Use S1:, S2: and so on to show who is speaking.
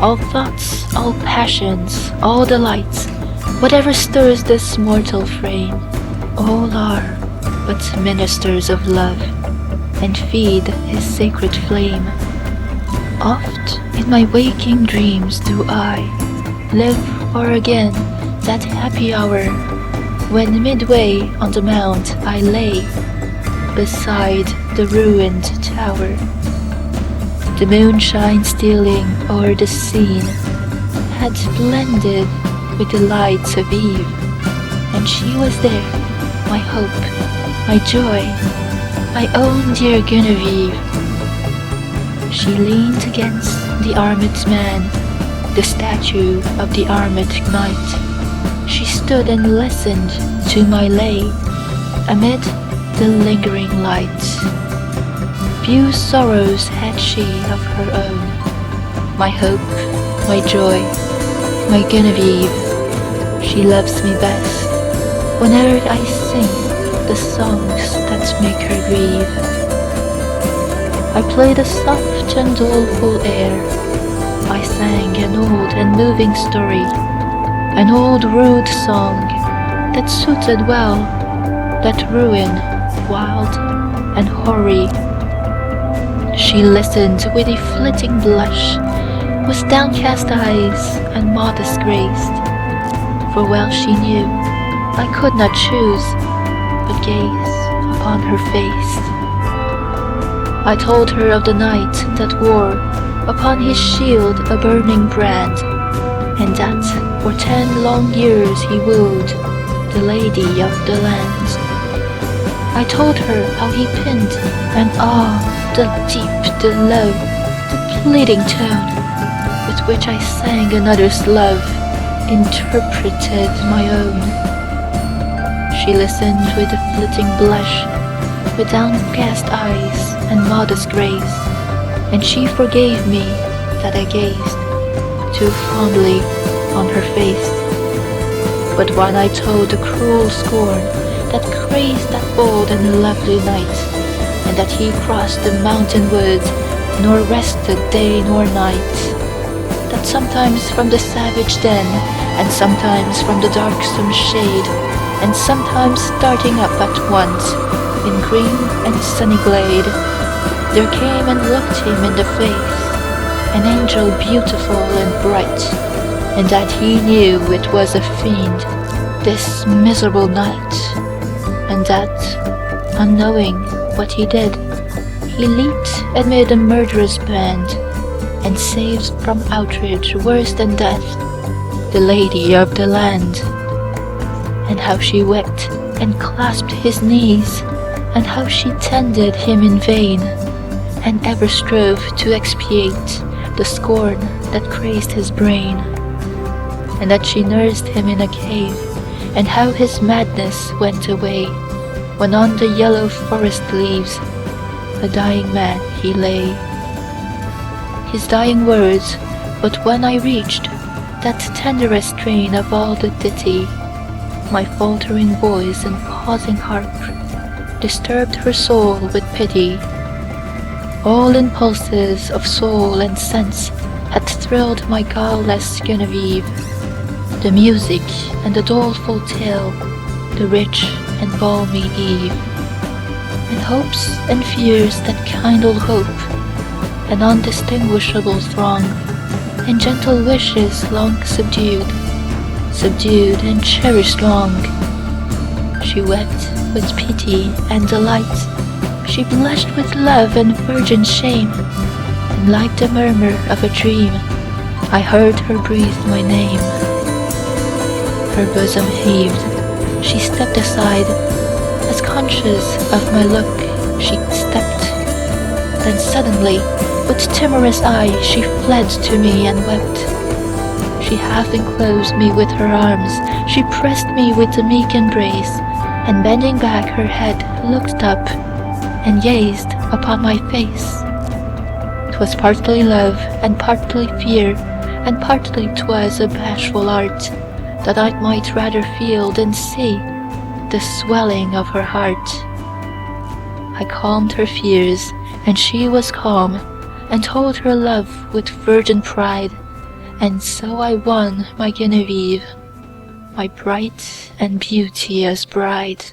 S1: All thoughts, all passions, all delights, whatever stirs this mortal frame, all are but ministers of love, and feed his sacred flame. Oft in my waking dreams do I live for again that happy hour, when midway on the mount I lay, beside the ruined tower. The moonshine stealing o'er the scene had blended with the lights of eve, and she was there, my hope, my joy, my own dear Genevieve. She leaned against the armed man, the statue of the armed knight. She stood and listened to my lay, amid the lingering light. Few sorrows had she of her own, my hope, my joy, my Genevieve. She loves me best whene'er I sing the songs that make her grieve. I played a soft and doleful air, I sang an old and moving story, an old rude song that suited well that ruin, wild and hoary. She listened with a flitting blush, with downcast eyes and modest grace, for well she knew I could not choose but gaze upon her face. I told her of the knight that wore upon his shield a burning brand, and that for 10 long years he wooed the lady of the land. I told her how he pinned, and the deep, the low, the pleading tone with which I sang another's love interpreted my own. She listened with a flitting blush, with downcast eyes and modest grace, and she forgave me that I gazed too fondly on her face. But when I told the cruel scorn that crazed that bold and lovely knight, and that he crossed the mountain woods, nor rested day nor night, that sometimes from the savage den, and sometimes from the darksome shade, and sometimes starting up at once in green and sunny glade, there came and looked him in the face an angel beautiful and bright, and that he knew it was a fiend, this miserable knight, and that, unknowing what he did, he leaped amid a murderous band, and saved from outrage worse than death the lady of the land. And how she wept and clasped his knees, and how she tended him in vain, and ever strove to expiate the scorn that crazed his brain, and that she nursed him in a cave, and how his madness went away, when on the yellow forest leaves a dying man he lay. His dying words, but when I reached that tenderest strain of all the ditty, my faltering voice and pausing harp disturbed her soul with pity. All impulses of soul and sense had thrilled my guileless Genevieve, the music and the doleful tale, the rich and balmy eve, and hopes and fears that kindled hope, an undistinguishable throng, and gentle wishes long subdued and cherished long. She wept with pity and delight, she blushed with love and virgin shame, and like the murmur of a dream, I heard her breathe my name. Her bosom heaved, she stepped aside, as conscious of my look she stepped. Then suddenly, with timorous eye, she fled to me and wept. She half enclosed me with her arms, she pressed me with a meek embrace, and bending back her head, looked up, and gazed upon my face. 'Twas partly love, and partly fear, and partly 'twas a bashful art, that I might rather feel than see the swelling of her heart. I calmed her fears, and she was calm, and told her love with virgin pride, And so I won my Genevieve, my bright and beauteous bride.